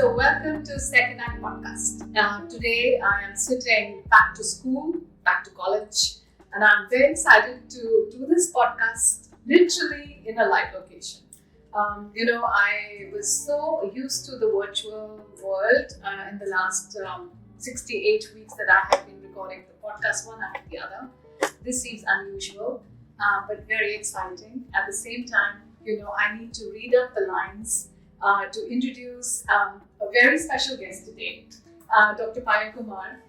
So welcome to SecondAct podcast. Today I am sitting back to school, back to college, and I'm very excited to do this podcast literally in a live location. I was so used to the virtual world in the last 68 weeks that I have been recording the podcast one after the other. This seems unusual, but very exciting. At the same time, I need to read up the lines to introduce a very special guest today, Dr. Payal Kumar.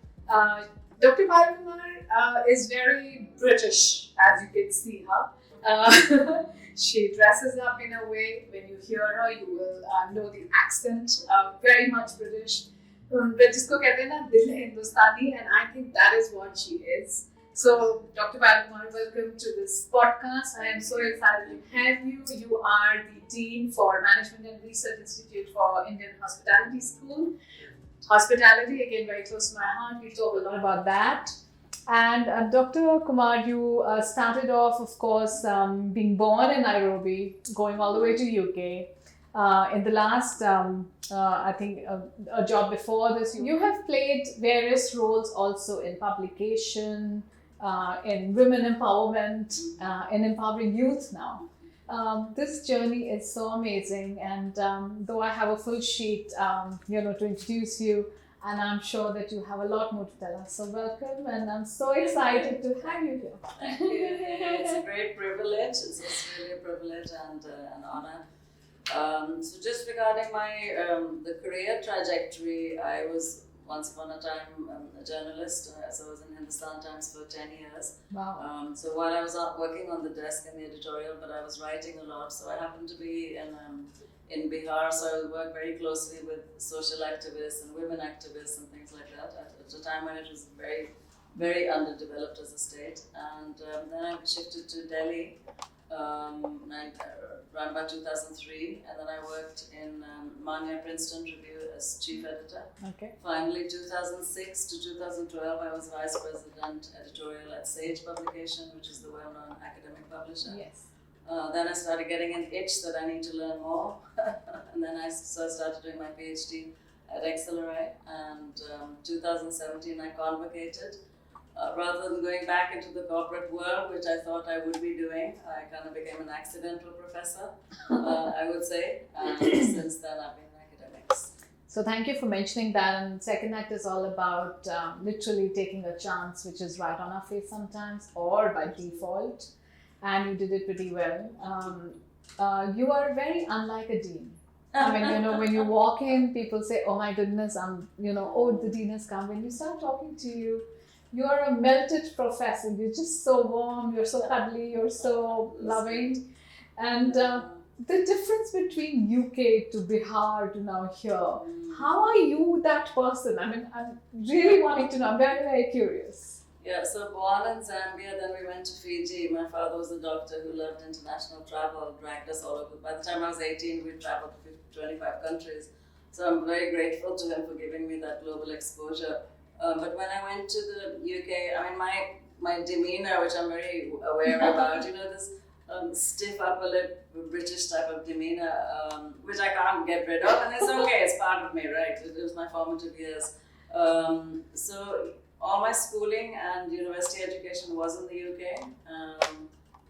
Dr. Payal Kumar is very British, as you can see her. She dresses up in a way, when you hear her, you will know the accent, very much British. But जिसको कहते हैं ना दिल है हिंदुस्तानी, and I think that is what she is. So, Dr. Payal Kumar, welcome to this podcast. I am so excited to have you. You are the Dean for Management and Research Institute for Indian Hospitality School. Hospitality, again, very close to my heart. We'll talk a lot about that. And Dr. Kumar, you started off, of course, being born in Nairobi, going all the way to UK. In the last, I think, a job before this, you have played various roles also in publication, in women empowerment, in empowering youth now. This journey is so amazing, and though I have a full sheet, to introduce you, and I'm sure that you have a lot more to tell us. So welcome, and I'm so excited to have you here. It's a great privilege. It's really a privilege and an honor. So just regarding my the career trajectory, I was once upon a time a journalist. So I was in Hindustan Times for 10 years. Wow. So while I was working on the desk in the editorial, but I was writing a lot. So I happened to be in Bihar, so I worked very closely with social activists and women activists and things like that at a time when it was very, very underdeveloped as a state. And then I shifted to Delhi around about 2003, and then I worked in Mania Princeton Review as chief editor. Okay. Finally, 2006 to 2012, I was vice president editorial at Sage Publication, which is the well-known academic publisher. Yes. Then I started getting an itch that I need to learn more, and then I started doing my PhD at Accelerate, and 2017 I convocated. Rather than going back into the corporate world, which I thought I would be doing, I kind of became an accidental professor, I would say, and since then I've been in academics. So thank you for mentioning that. And SecondAct is all about literally taking a chance, which is right on our face sometimes, or by default. And you did it pretty well. You are very unlike a dean. I mean, when you walk in, people say, "Oh my goodness, the dean has come." When you start talking to you, you are a melted professor. You're just so warm. You're so cuddly. You're so loving. And the difference between UK to Bihar to now here, how are you that person? I mean, I'm really wanting to know. I'm very, very curious. Yeah, so born in Zambia, then we went to Fiji. My father was a doctor who loved international travel, dragged us all over. By the time I was 18, we traveled to 25 countries. So I'm very grateful to him for giving me that global exposure. But when I went to the UK, I mean, my demeanor, which I'm very aware about, this stiff upper lip, British type of demeanor, which I can't get rid of, and it's okay, it's part of me, right? It was my formative years. So all my schooling and university education was in the UK,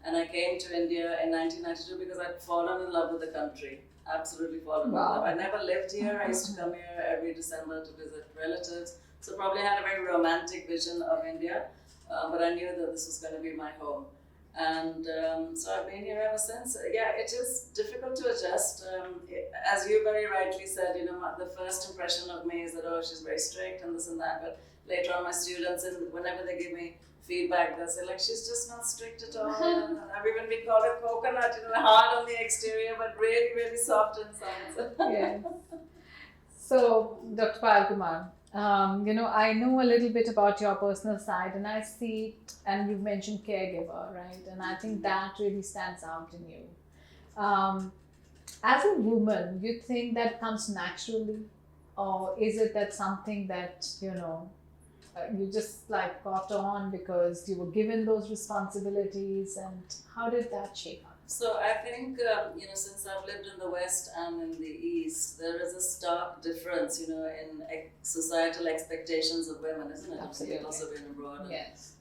and I came to India in 1992 because I'd fallen in love with the country. Absolutely fallen in love. I never lived here. I used to come here every December to visit relatives. So probably had a very romantic vision of India, but I knew that this was going to be my home. And so I've been here ever since. Yeah, it is difficult to adjust. As you very rightly said, the first impression of me is that, oh, she's very strict and this and that. But later on, my students, and whenever they give me feedback, they'll say, like, she's just not strict at all. And I've even been called a coconut, hard on the exterior, but really, really soft inside. Yes. So, Dr. Payal Kumar, I know a little bit about your personal side, and I see, and you've mentioned caregiver, right? And I think that really stands out in you. As a woman, you think that comes naturally, or is it that something that, you just like got on because you were given those responsibilities, and how did that shape up? So I think, since I've lived in the West and in the East, there is a stark difference, in societal expectations of women, isn't it? Absolutely. You've also been abroad. Yes.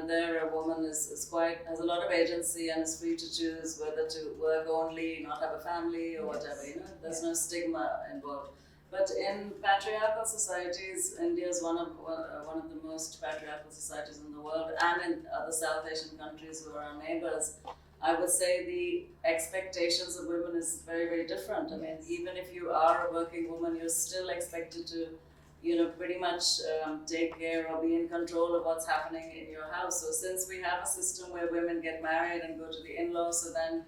There a woman has a lot of agency and is free to choose whether to work only, not have a family or whatever, there's no stigma involved. But in patriarchal societies, India is one of the most patriarchal societies in the world, and in other South Asian countries who are our neighbors, I would say the expectations of women is very, very different. I mean, even if you are a working woman, you're still expected to, pretty much take care or be in control of what's happening in your house. So since we have a system where women get married and go to the in-laws, so then,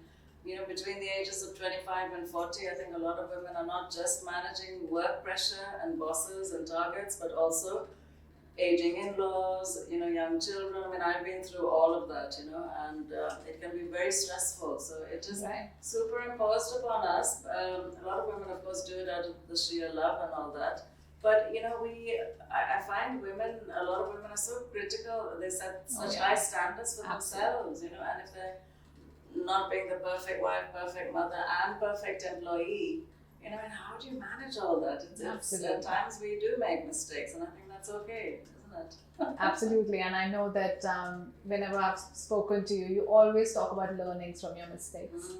between the ages of 25 and 40, I think a lot of women are not just managing work pressure and bosses and targets, but also aging in-laws, young children. I mean, I've been through all of that, and it can be very stressful. So it is superimposed upon us. A lot of women, of course, do it out of the sheer love and all that. But, I find a lot of women are so critical. They set such high standards for themselves, and if they're not being the perfect wife, perfect mother, and perfect employee, and how do you manage all that? At times we do make mistakes, and I think that's okay, isn't it? Absolutely, and I know that whenever I've spoken to you, you always talk about learnings from your mistakes.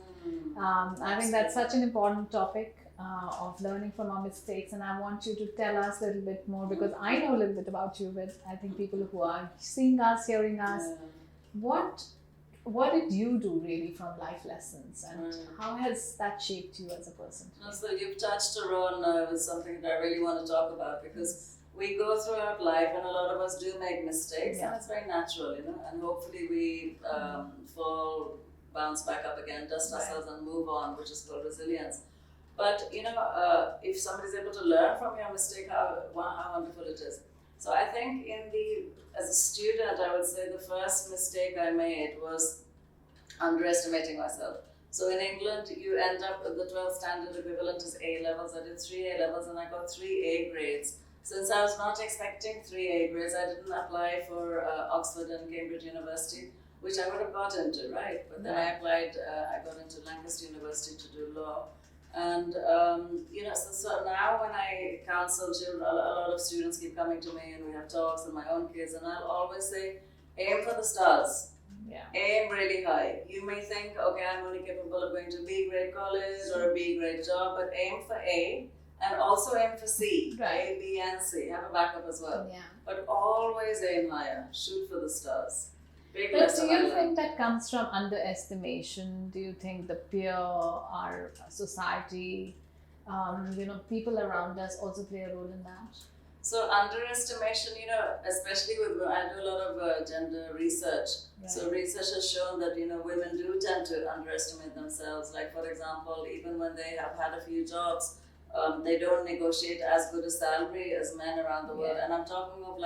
I think that's such an important topic of learning from our mistakes, and I want you to tell us a little bit more, because I know a little bit about you, but I think people who are seeing us, hearing us, what did you do really from life lessons, and how has that shaped you as a person today? So you've touched on with something that I really want to talk about, because we go throughout life and a lot of us do make mistakes, and it's very natural, and hopefully we bounce back up again, dust ourselves and move on, which is called resilience. But if somebody's able to learn from your mistake, how wonderful it is. So I think as a student, I would say the first mistake I made was underestimating myself. So in England, you end up with the 12th standard equivalent is A levels. I did 3 A levels and I got 3 A grades. Since I was not expecting 3 A grades, I didn't apply for Oxford and Cambridge University, which I would have got into, right? But then I applied, I got into Lancaster University to do law. And, so now when I counsel children, a lot of students keep coming to me and we have talks and my own kids, and I'll always say, aim for the stars. Aim really high. You may think, okay, I'm only capable of going to B grade college or a B grade job, but aim for A and also aim for C. A, B, and C. Have a backup as well. But always aim higher. Shoot for the stars. But do you think that comes from underestimation? Do you think the peer, our society, people around us also play a role in that? So underestimation, especially I do a lot of gender research. So research has shown that, women do tend to underestimate themselves. Like, for example, even when they have had a few jobs, they don't negotiate as good a salary as men around the world. And I'm talking of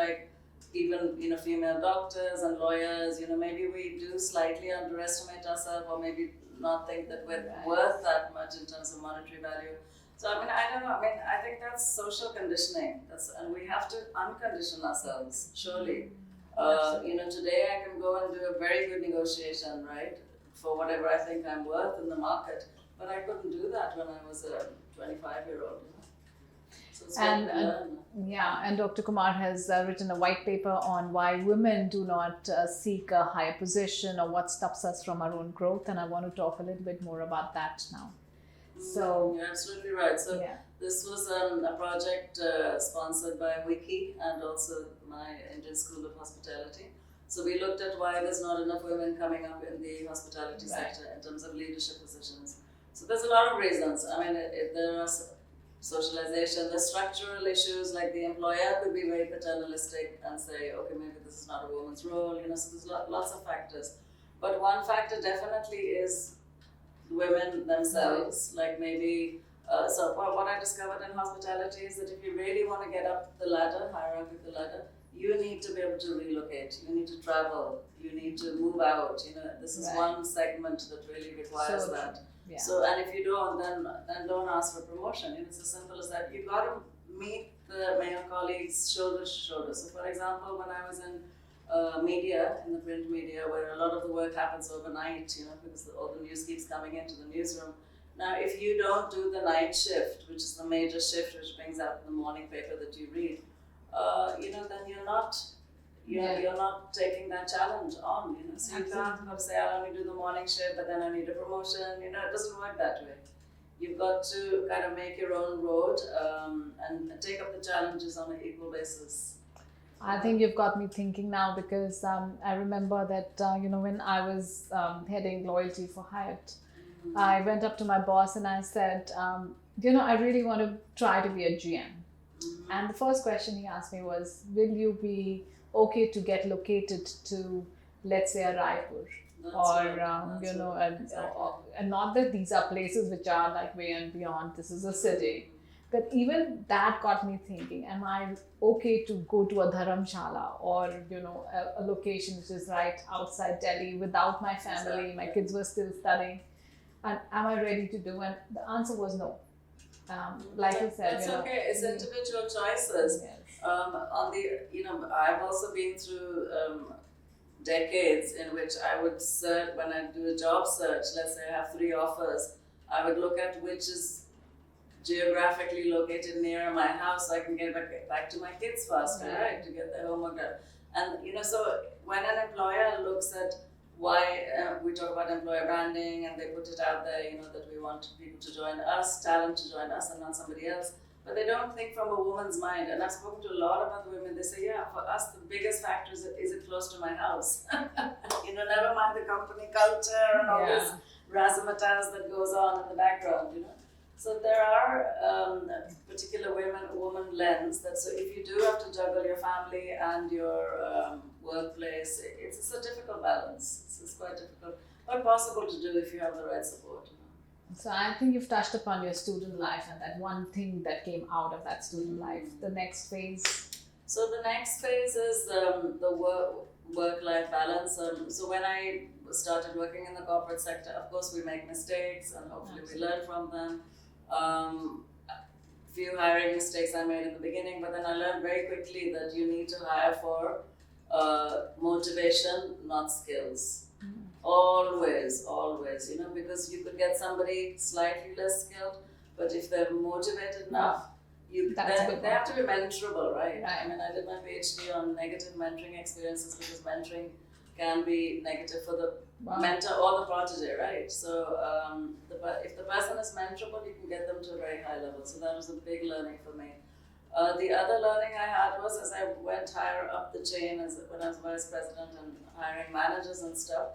even female doctors and lawyers, maybe we do slightly underestimate ourselves, or maybe not think that we're worth that much in terms of monetary value. So I don't know. I think that's social conditioning. And we have to uncondition ourselves, surely. Today I can go and do a very good negotiation, right, for whatever I think I'm worth in the market. But I couldn't do that when I was a 25-year-old. And Dr. Kumar has written a white paper on why women do not seek a higher position, or what stops us from our own growth, and I want to talk a little bit more about that now. So you're absolutely right. So this was a project sponsored by Wiki and also my Indian School of Hospitality. So we looked at why there's not enough women coming up in the hospitality sector in terms of leadership positions. So there's a lot of reasons. There are socialization, the structural issues, like the employer could be very paternalistic and say, okay, maybe this is not a woman's role, so there's lots of factors. But one factor definitely is women themselves, like maybe, so what I discovered in hospitality is that if you really want to get up the ladder, hierarchical ladder, you need to be able to relocate, you need to travel, you need to move out, this is one segment that really requires that. So, and if you don't, then don't ask for promotion. It's as simple as that. You've got to meet the male colleagues shoulder to shoulder. So, for example, when I was in media, in the print media, where a lot of the work happens overnight, because all the news keeps coming into the newsroom. Now, if you don't do the night shift, which is the major shift which brings out the morning paper that you read, then you're not taking that challenge on, So you can't go say, I'll only do the morning shift, but then I need a promotion, it doesn't work that way. You've got to kind of make your own road and take up the challenges on an equal basis. I think you've got me thinking now, because I remember that, when I was heading loyalty for Hyatt, I went up to my boss and I said, I really want to try to be a GM. And the first question he asked me was, will you be okay to get located to, let's say, a Raipur? And not that these are places which are like way and beyond, this is a city. But even that got me thinking, am I okay to go to a dharamshala or, a location which is right outside Delhi without my family, my kids were still studying, and am I ready to do? And the answer was no. Like you said, that's okay. It's individual choices. Yes. I've also been through decades in which I would search, when I do a job search, let's say I have 3 offers, I would look at which is geographically located near my house so I can get back to my kids faster, right? To get their homework done. And, so when an employer looks at why we talk about employer branding and they put it out there, that we want people to join us, talent to join us and not somebody else. But they don't think from a woman's mind. And I've spoken to a lot of other women, they say, yeah, for us, the biggest factor is it close to my house? Never mind the company culture and all this razzmatazz that goes on in the background, So there are particular woman lens that, so if you do have to juggle your family and your workplace, it's a difficult balance. It's quite difficult, but possible to do if you have the right support. So I think you've touched upon your student life and that one thing that came out of that student life. The next phase? So the next phase is the work-life balance. So when I started working in the corporate sector, of course we make mistakes and hopefully we learn from them. Few hiring mistakes I made in the beginning, but then I learned very quickly that you need to hire for motivation, not skills. Always, because you could get somebody slightly less skilled, but if they're motivated enough, they have to be mentorable, right? I mean, I did my PhD on negative mentoring experiences because mentoring can be negative for the mentor or the protege, right? So if the person is mentorable, you can get them to a very high level. So that was a big learning for me. The other learning I had was as I went higher up the chain, when I was vice president and hiring managers and stuff,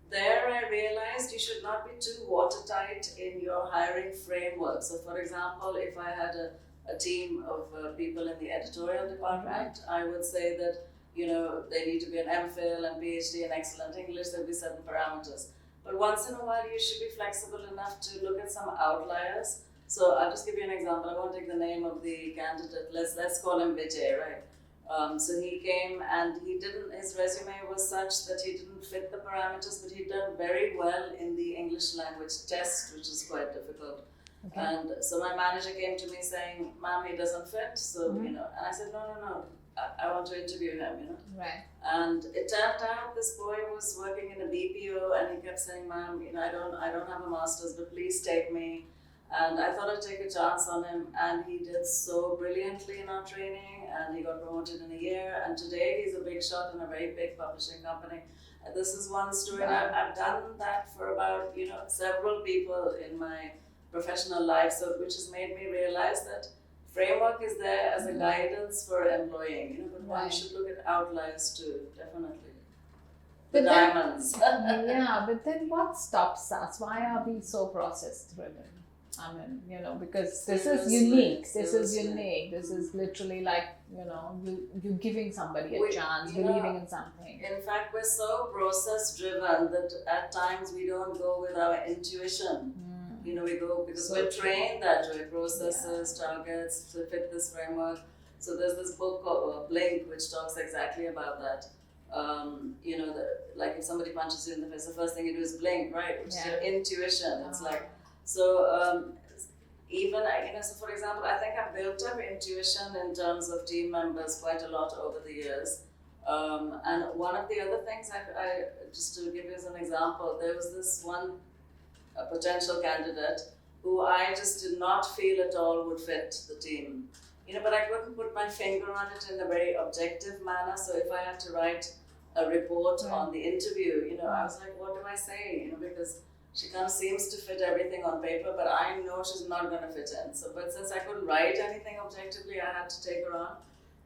there I realized you should not be too watertight in your hiring framework. So for example, if I had a team of people in the editorial department, I would say that they need to be an MPhil and PhD and excellent English, there'll be certain parameters. But once in a while, you should be flexible enough to look at some outliers. So I'll just give you an example. I won't take the name of the candidate. Let's call him Vijay, right? So he came and his resume was such that he didn't fit the parameters, but he'd done very well in the English language test, which is quite difficult. Okay. And so my manager came to me saying, ma'am, he doesn't fit. So, and I said, no. I want to interview him, Right. And it turned out this boy was working in a BPO and he kept saying, ma'am, I don't have a master's, but please take me. And I thought I'd take a chance on him, and he did so brilliantly in our training, and he got promoted in a year, and today he's a big shot in a very big publishing company. And this is one story. Wow. I've done that for about, several people in my professional life, so which has made me realize that framework is there as a guidance for employing, but one should look at outliers too, definitely. The diamonds. But then what stops us? Why are we so process driven? I mean, because this is unique. This is literally like, you giving somebody a chance, believing in something. In fact, we're so process driven that at times we don't go with our intuition. We go because we're trained that way, processes, targets to fit this framework. So there's this book called Blink, which talks exactly about that. Like if somebody punches you in the face, the first thing you do is blink, right? Which is your intuition. It's like, so even, so for example, I think I've built up intuition in terms of team members quite a lot over the years. And one of the other things, I just to give you as an example, there was this one potential candidate who I just did not feel at all would fit the team. But I couldn't put my finger on it in a very objective manner. So if I had to write a report on the interview, I was like, what do I say? Because she kind of seems to fit everything on paper, but I know she's not going to fit in. So, but since I couldn't write anything objectively, I had to take her on.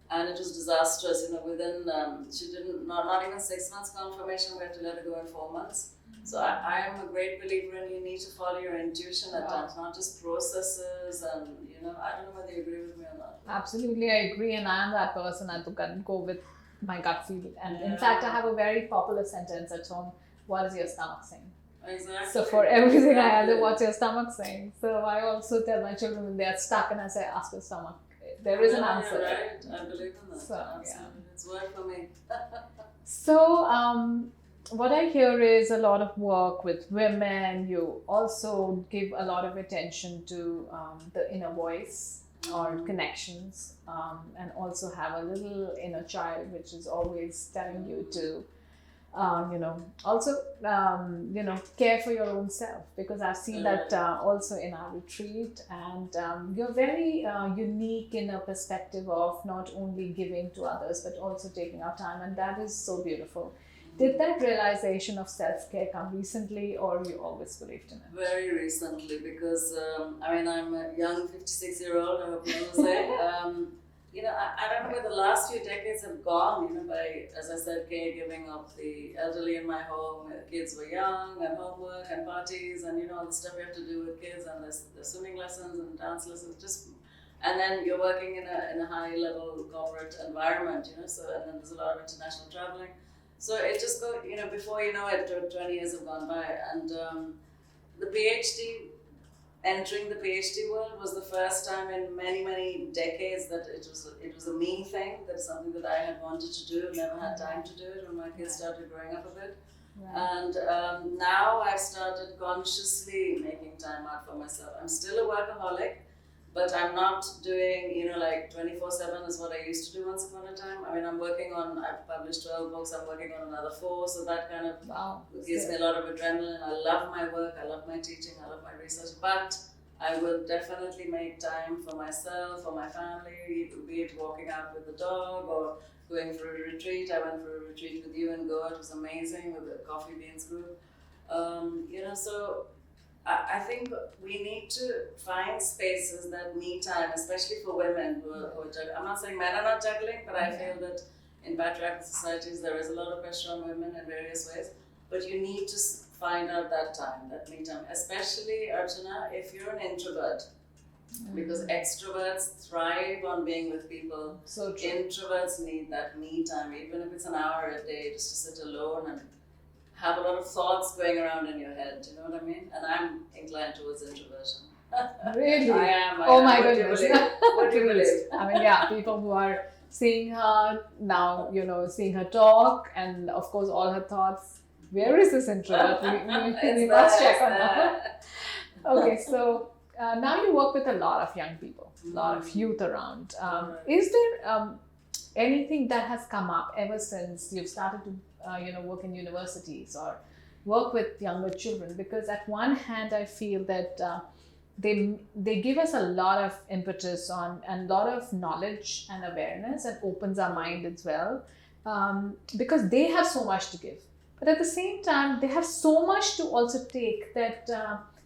And it was disastrous, within, she didn't, not even 6 months confirmation, we had to let her go in 4 months. So I am a great believer in you need to follow your intuition at times, not just processes and, I don't know whether you agree with me or not. Absolutely, I agree, and I am that person. I can go with my gut feel. And in fact, I have a very popular sentence at home, what is your stomach saying? Exactly. So for everything I have, what's your stomach saying? So I also tell my children when they are stuck and I say, ask your stomach. There is an answer. Right. I believe in that. So, absolutely. It's worked for me. So, what I hear is a lot of work with women. You also give a lot of attention to the inner voice or connections, and also have a little inner child which is always telling you to, also, care for your own self, because I've seen that also in our retreat, and you're very unique in a perspective of not only giving to others but also taking our time, and that is so beautiful. Did that realization of self-care come recently, or you always believed in it? Very recently, because I'm a young 56-year-old, I hope you will say. I don't know where the last few decades have gone, by, as I said, caregiving of the elderly in my home. Kids were young, and homework and parties, and all the stuff you have to do with kids, and the swimming lessons and dance lessons, and then you're working in a high level corporate environment, so, and then there's a lot of international traveling. So it just goes, before you know it, 20 years have gone by, and the PhD, entering the PhD world was the first time in many, many decades that it was a me thing. That's something that I had wanted to do, never had time to do it when my kids started growing up a bit. And now I've started consciously making time out for myself. I'm still a workaholic, but I'm not doing, like 24/7 is what I used to do once upon a time. I've published 12 books, I'm working on another 4, so that kind of gives me a lot of adrenaline. I love my work, I love my teaching, I love my research, but I will definitely make time for myself, for my family, be it walking out with the dog or going for a retreat. I went for a retreat with you in Goa, it was amazing, with the Coffee Beans group. So I think we need to find spaces that me time, especially for women who are juggling. I'm not saying men are not juggling, but I feel that in patriarchal societies there is a lot of pressure on women in various ways. But you need to find out that time, that me time. Especially, Archana, if you're an introvert, because extroverts thrive on being with people. So true. Introverts need that me time, even if it's an hour a day, just to sit alone and have a lot of thoughts going around in your head, you know what I mean? And I'm inclined towards introversion. Really? I am. Oh my goodness. What do you believe? People who are seeing her now, seeing her talk, and of course all her thoughts. Where is this introvert? We must check on her. Okay, so now you work with a lot of young people, a lot of youth around. Is there anything that has come up ever since you've started to work in universities or work with younger children? Because at one hand I feel that they give us a lot of impetus on and a lot of knowledge and awareness, and opens our mind as well, because they have so much to give, but at the same time they have so much to also take that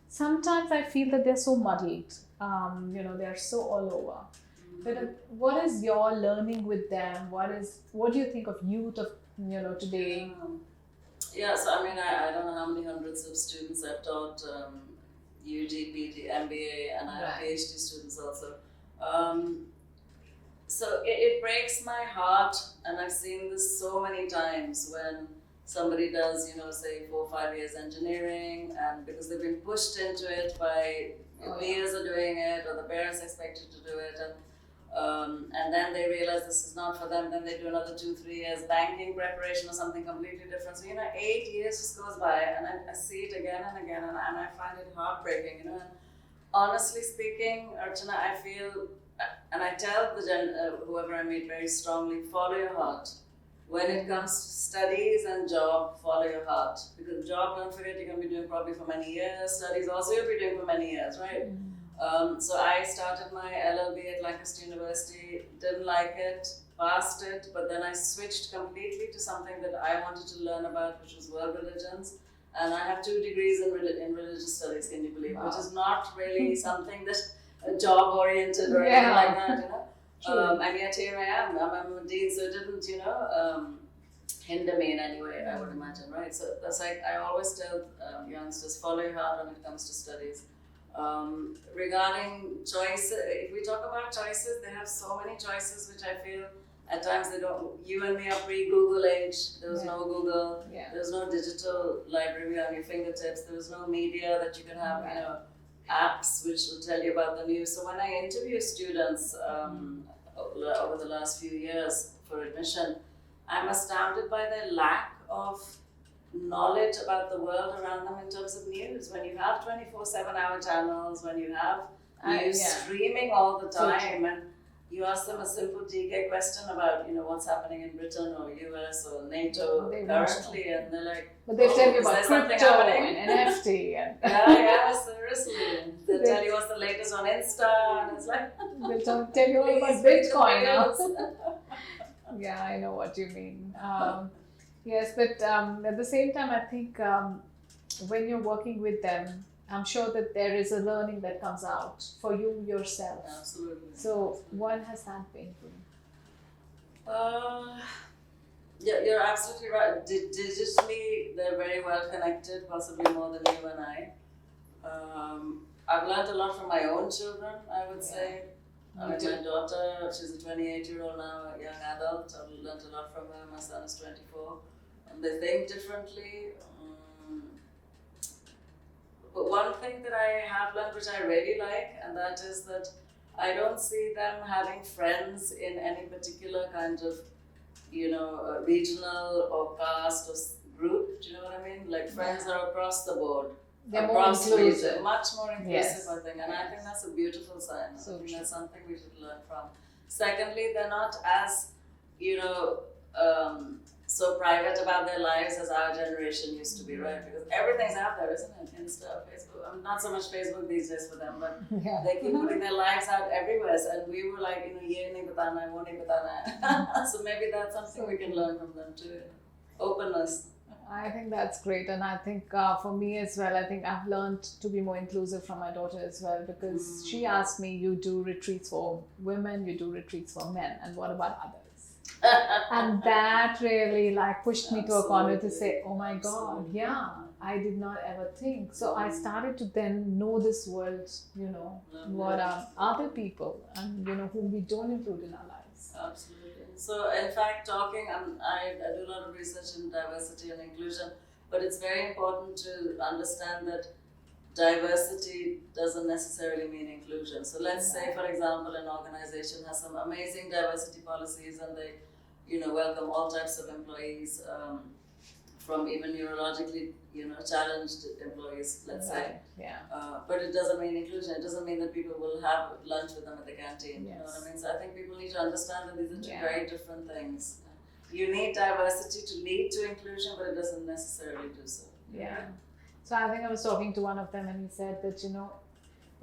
sometimes I feel that they're so muddled, they're so all over. But what is your learning with them? What do you think of youth of today? So I don't know how many hundreds of students I've taught, UG, PG, MBA, and I have PhD students also. So it breaks my heart, and I've seen this so many times when somebody does, say 4 or 5 years engineering, and because they've been pushed into it by peers are doing it, or the parents expected to do it, and then they realize this is not for them, then they do another 2-3 years banking preparation or something completely different. So 8 years just goes by, and I see it again and again, and I find it heartbreaking, And honestly speaking, Archana, I feel, and I tell whoever I meet very strongly, follow your heart, When it comes to studies and job, follow your heart. Because job, don't forget, you're going to be doing probably for many years. Studies also you'll be doing for many years, right? So I started my LLB at Lancaster University, didn't like it, passed it, but then I switched completely to something that I wanted to learn about, which was world religions. And I have 2 degrees in religious studies, can you believe? Which is not really something that job oriented or anything like that, you know. And yet here I am. I'm a dean, so it didn't, hinder me in any way, I would imagine, right? So that's like I always tell youngsters, follow your heart when it comes to studies. Regarding choices, if we talk about choices, they have so many choices which I feel at times they don't. You and me are pre-Google age. There was no Google. There was no digital library on your fingertips. There was no media that you can have, apps which will tell you about the news. So when I interview students over the last few years for admission, I'm astounded by their lack of knowledge about the world around them in terms of news. When you have 24/7-hour channels, when you have news streaming all the time, and you ask them a simple GK question about, what's happening in Britain or US or NATO currently, and they're like, but they tell you about crypto and NFT and seriously. They'll tell you what's the latest on Insta, and it's like they'll tell you all about Bitcoin now. Yeah, I know what you mean. Yes, but at the same time, I think when you're working with them, I'm sure that there is a learning that comes out for you yourself. Absolutely. So, what has that been for you? Yeah, you're absolutely right. Digitally, they're very well connected, possibly more than you and I. I've learned a lot from my own children, I would say. My daughter, she's a 28-year-old now, a young adult. I've learned a lot from her. My son is 24. And they think differently. But one thing that I have learned, which I really like, and that is that I don't see them having friends in any particular kind of, regional or caste or group. Do you know what I mean? Like friends are across the board. They're more inclusive. Much more inclusive, I think. And I think that's a beautiful sign. So I think that's something we should learn from. Secondly, they're not as, so private about their lives as our generation used to be, right? Because everything's out there, isn't it? Insta, Facebook. Not so much Facebook these days for them, but they keep putting their lives out everywhere. And we were like, ye nahi batana, wo nahi batana. So maybe that's something we can learn from them too. Openness. I think that's great, and I think for me as well, I think I've learned to be more inclusive from my daughter as well, because she asked me, you do retreats for women, you do retreats for men, and what about others? And that really pushed me to a corner to say, oh my God, I did not ever think. So I started to then know this world, what are other people and, whom we don't include in our lives. Absolutely. So in fact, I do a lot of research in diversity and inclusion, but it's very important to understand that diversity doesn't necessarily mean inclusion. So let's say, for example, an organization has some amazing diversity policies and they, welcome all types of employees, from even neurologically, challenged employees, let's say. But it doesn't mean inclusion. It doesn't mean that people will have lunch with them at the canteen. You know what I mean? So I think people need to understand that these are two very different things. You need diversity to lead to inclusion, but it doesn't necessarily do so. So I think I was talking to one of them and he said that,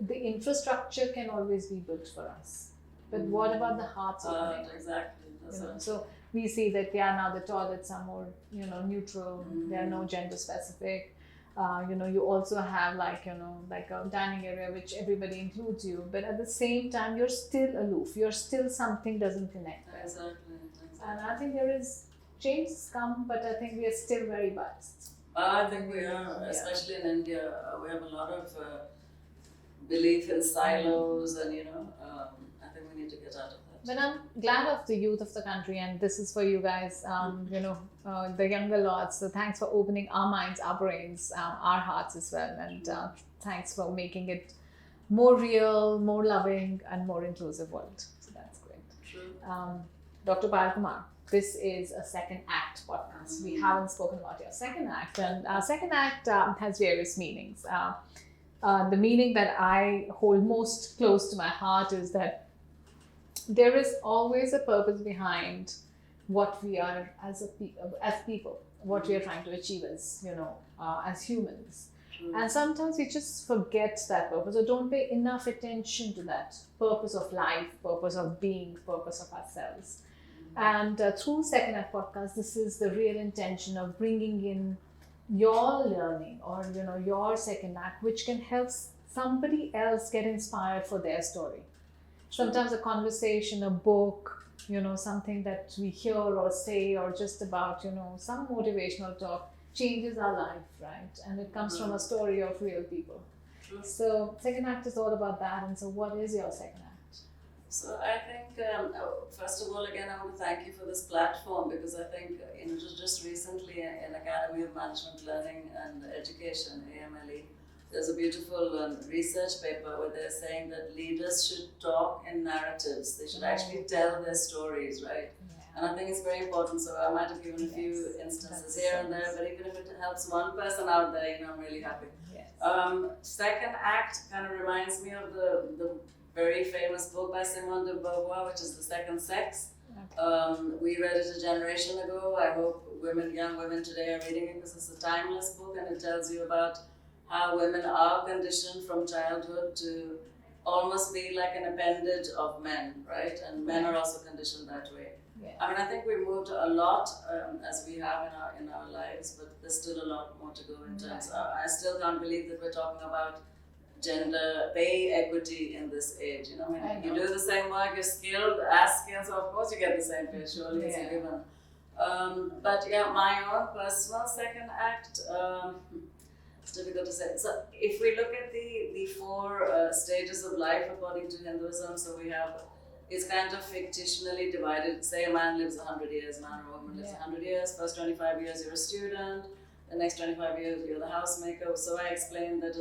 the infrastructure can always be built for us. But what about the hearts opening? Exactly. So we see that now the toilets are more, neutral. They are no gender specific. You also have like a dining area which everybody includes you. But at the same time, you're still aloof. You're still something doesn't connect. Exactly. And I think there is change has come, but I think we are still very biased. I think we are, especially in India. We have a lot of belief in silos, and I think we need to get out of that. But I'm glad of the youth of the country, and this is for you guys, the younger lots. So thanks for opening our minds, our brains, our hearts as well. And thanks for making it more real, more loving, and more inclusive world. So that's great. True. Dr. Payal Kumar, this is a Second Act podcast. We haven't spoken about your Second Act. And our Second Act has various meanings. The meaning that I hold most close to my heart is that there is always a purpose behind what we are as people, what we are trying to achieve as as humans. And sometimes we just forget that purpose or don't pay enough attention to that purpose of life, purpose of being, purpose of ourselves. And through SecondAct podcast, this is the real intention of bringing in your learning or your second act, which can help somebody else get inspired for their story. Sometimes a conversation, a book, something that we hear or say, or just about some motivational talk changes our life, right? And it comes from a story of real people. So second act is all about that. And so what is your second act? So I think, first of all, again, I want to thank you for this platform, because I think just recently in Academy of Management Learning and Education, AMLE, there's a beautiful research paper where they're saying that leaders should talk in narratives. They should actually tell their stories, right? And I think it's very important. So I might have given a few instances here and there, but even if it helps one person out there, I'm really happy. Yes. Second act kind of reminds me of the very famous book by Simone de Beauvoir, which is The Second Sex. Okay. We read it a generation ago. I hope young women today are reading it, because it's a timeless book, and it tells you about how women are conditioned from childhood to almost be like an appendage of men, right? And men are also conditioned that way. Yeah. I mean, I think we moved a lot as we have in our lives, but there's still a lot more to go in terms. I still can't believe that we're talking about gender pay equity in this age. You do the same work, you're skilled, so of course you get the same pay. Surely it's a given. But yeah, my own personal second act. It's difficult to say. So if we look at the four stages of life according to Hinduism, so we have, it's kind of fictionally divided. Say a man lives 100 years, a man or a woman lives 100 years. First 25 years you're a student, the next 25 years you're the housemaker. So I explained that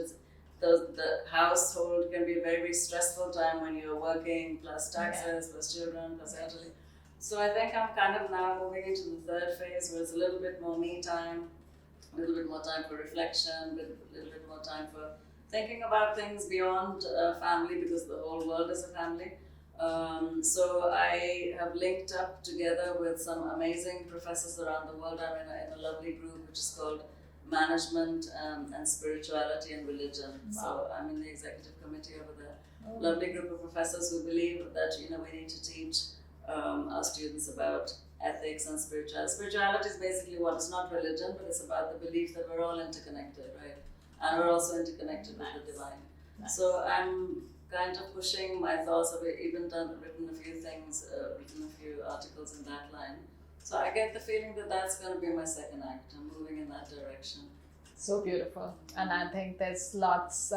the household can be a very, very stressful time when you're working, plus taxes, plus children, plus elderly. So I think I'm kind of now moving into the third phase, where it's a little bit more me time, a little bit more time for reflection, a little bit more time for thinking about things beyond family, because the whole world is a family. So I have linked up together with some amazing professors around the world. I'm in a lovely group which is called Management and Spirituality and Religion. Wow. So I'm in the executive committee over there. Oh. Lovely group of professors who believe that we need to teach our students about ethics and spirituality. Spirituality is basically what? It's not religion, but it's about the belief that we're all interconnected, right? And we're also interconnected with the divine. Nice. So I'm kind of pushing my thoughts. I've even written a few things, written a few articles in that line. So I get the feeling that that's going to be my second act. I'm moving in that direction. So beautiful. And I think there's lots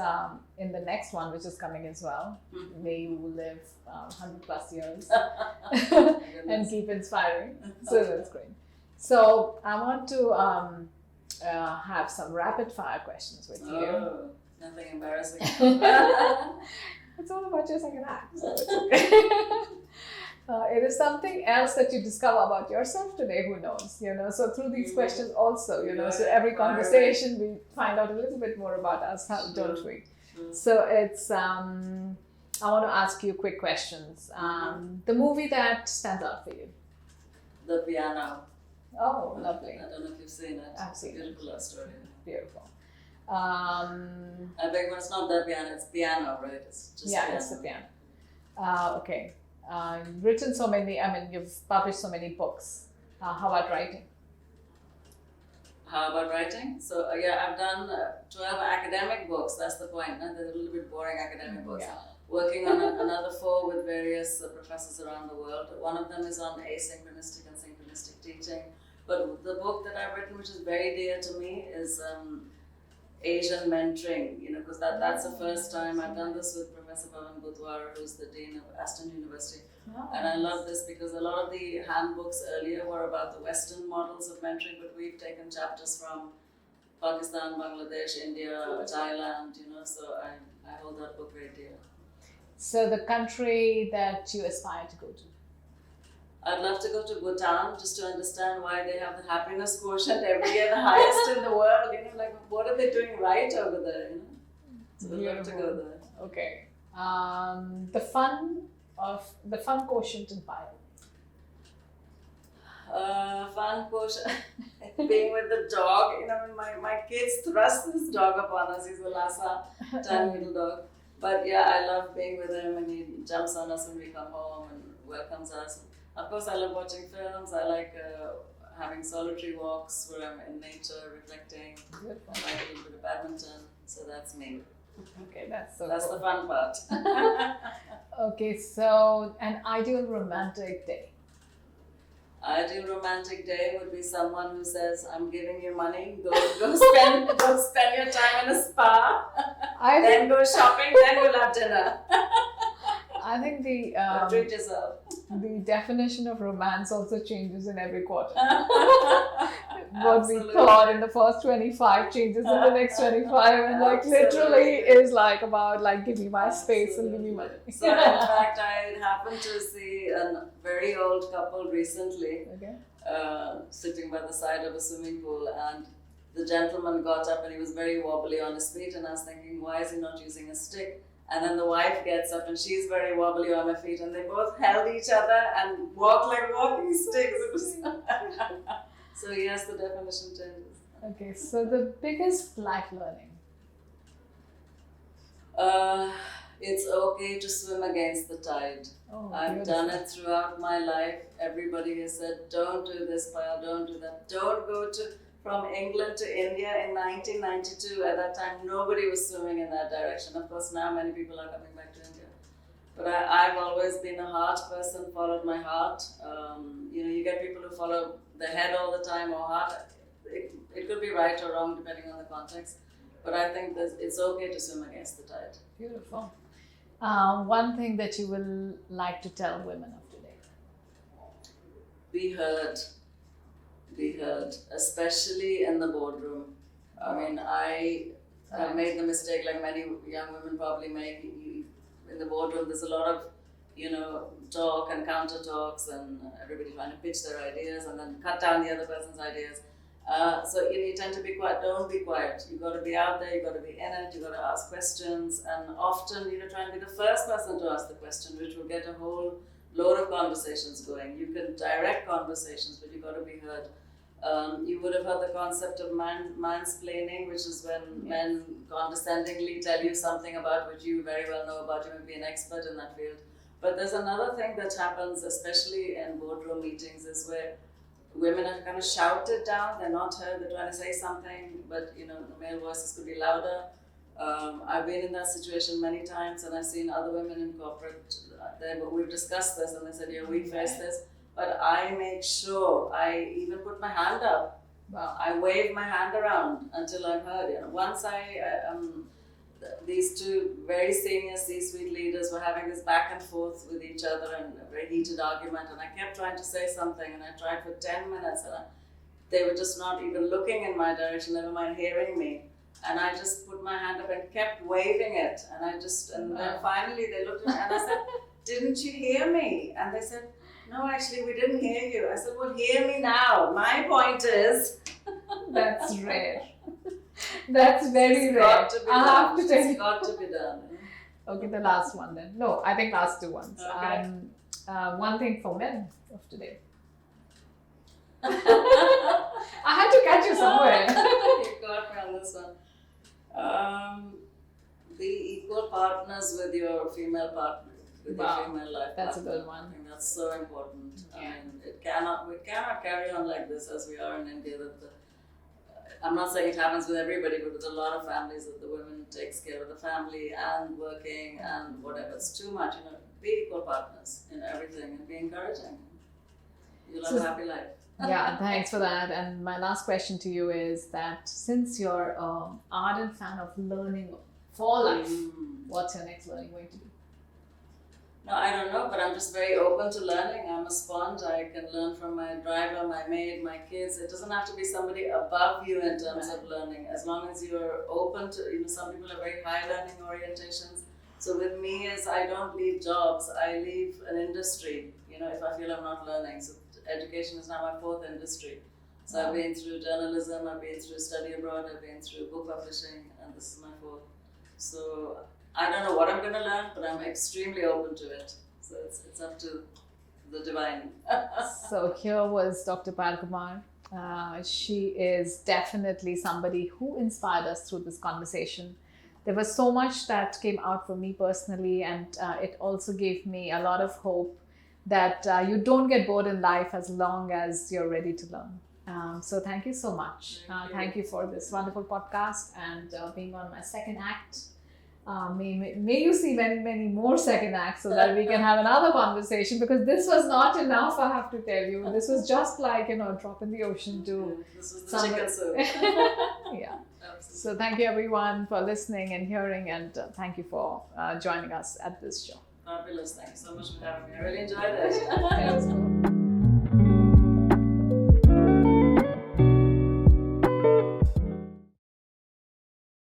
in the next one, which is coming as well. Mm-hmm. May you live 100 plus years and keep inspiring. So that's great. So I want to have some rapid fire questions with you. Oh, nothing embarrassing. It's all about your second act. So it's okay. It is something else that you discover about yourself today, who knows, so through these questions also, so every conversation we find out a little bit more about us, don't we? So it's, I want to ask you quick questions. The movie that stands out for you? The Piano. Oh, lovely. I don't know if you've seen it. I've seen it. Beautiful love story. Beautiful. I beg, it's not The Piano, it's Piano, right? It's just yeah, piano. It's the piano. Okay. You've written so many, you've published so many books. How about writing? How about writing? So I've done 12 academic books, that's the point. They're a little bit boring academic books. Yeah. Working on another 4 with various professors around the world. One of them is on asynchronistic and synchronistic teaching. But the book that I've written, which is very dear to me, is Asian mentoring, because that's the first time I've done this with Professor Pawan Budwara, who's the Dean of Aston University. Oh, and I love this because a lot of the handbooks earlier were about the Western models of mentoring, but we've taken chapters from Pakistan, Bangladesh, India, Thailand, so I hold that book very dear. So the country that you aspire to go to? I'd love to go to Bhutan just to understand why they have the happiness quotient every year the highest in the world. What are they doing right over there? So I'd love to go there. Okay. The fun quotient in Payal. Fun push. Being with the dog, my kids thrust this dog upon us. He's a Lhasa, tiny little dog. But yeah, I love being with him, and he jumps on us when we come home and welcomes us. Of course, I love watching films. I like having solitary walks where I'm in nature, reflecting. Beautiful. I like a little bit of badminton. So that's me. Okay, that's That's cool. the fun part. Okay, so an ideal romantic day. Ideal romantic day would be someone who says, "I'm giving you money. Go spend your time in a spa. Then go shopping. Then we'll have dinner. I think Treat yourself." the definition of romance also changes in every quarter. What we Absolutely. thought in the first 25 changes in the next 25, and like literally Absolutely. is like about like give me my space and give me money. So in fact, I happened to see a very old couple recently Okay. sitting by the side of a swimming pool, and the gentleman got up and he was very wobbly on his feet, and I was thinking, why is he not using a stick? And then the wife gets up and she's very wobbly on her feet, and they both held each other and walked like walking sticks. It was so yes, the definition changes. Okay, so the biggest life learning. It's okay to swim against the tide. Oh, I've done it throughout my life. Everybody has said, don't do this, Payal, don't do that. Don't go from England to India in 1992. At that time, nobody was swimming in that direction. Of course, now many people are coming back to India. But I've always been a heart person, followed my heart. You get people who follow the head all the time or heart. It could be right or wrong depending on the context. But I think that it's okay to swim against the tide. Beautiful. One thing that you will like to tell women of today. Be heard. Be heard, especially in the boardroom. I mean, I made the mistake like many young women probably make. In the boardroom, there's a lot of, talk and counter talks, and everybody trying to pitch their ideas and then cut down the other person's ideas. So you tend to be quiet. Don't be quiet. You've got to be out there. You've got to be in it. You've got to ask questions, and often try and be the first person to ask the question, which will get a whole load of conversations going. You can direct conversations, but you've got to be heard. You would have heard the concept of mansplaining, which is when men condescendingly tell you something about which you very well know about. You may be an expert in that field. But there's another thing that happens, especially in boardroom meetings, is where women are kind of shouted down. They're not heard. They're trying to say something, but the male voices could be louder. I've been in that situation many times, and I've seen other women in corporate. We've discussed this, and they said, "Yeah, we face this." But I make sure I even put my hand up. Wow. I wave my hand around until I'm heard. Once these two very senior C-suite leaders were having this back and forth with each other and a very heated argument, and I kept trying to say something, and I tried for 10 minutes, and they were just not even looking in my direction, never mind hearing me. And I just put my hand up and kept waving it, and then finally they looked at me and I said, "Didn't you hear me?" And they said, "No, actually we didn't hear you." I said, "Well, hear me now. My point is..." That's rare. That's very It's rare. got to be I have to done. tell It's you. got to be done. Okay, the last one then. No, I think last two ones. Okay. One thing for men of today. I had to catch you somewhere. You got me on this one. Be equal partners with your female partner, with your female life That's a partner. good one. I think that's so important. Yeah. I mean, we cannot carry on like this as we are in India. I'm not saying it happens with everybody, but with a lot of families that the woman takes care of the family and working and whatever. It's too much. Be equal partners in everything and be encouraging. You'll have a happy life. Yeah, thanks for that. And my last question to you is that since you're an ardent fan of learning for life, what's your next learning going to be? No, I don't know, but I'm just very open to learning. I'm a sponge. I can learn from my driver, my maid, my kids. It doesn't have to be somebody above you in terms of learning. As long as you're open to, some people have very high learning orientations. So with me is I don't leave jobs. I leave an industry, if I feel I'm not learning. So education is now my fourth industry. So I've been through journalism, I've been through study abroad, I've been through book publishing, and this is my fourth. So I don't know what I'm going to learn, but I'm extremely open to it. So it's up to the divine. So here was Dr. Payal Kumar. She is definitely somebody who inspired us through this conversation. There was so much that came out for me personally, and it also gave me a lot of hope that you don't get bored in life as long as you're ready to learn. So thank you so much. Thank you for this wonderful podcast and being on my second act. May you see many, many more second acts so that we can have another conversation, because this was not enough, I have to tell you. This was just like, a drop in the ocean to This was the chicken soup. Yeah. Absolutely. So thank you everyone for listening and hearing, and thank you for joining us at this show. Fabulous. Thank you so much for having me. I really enjoyed it. It was cool.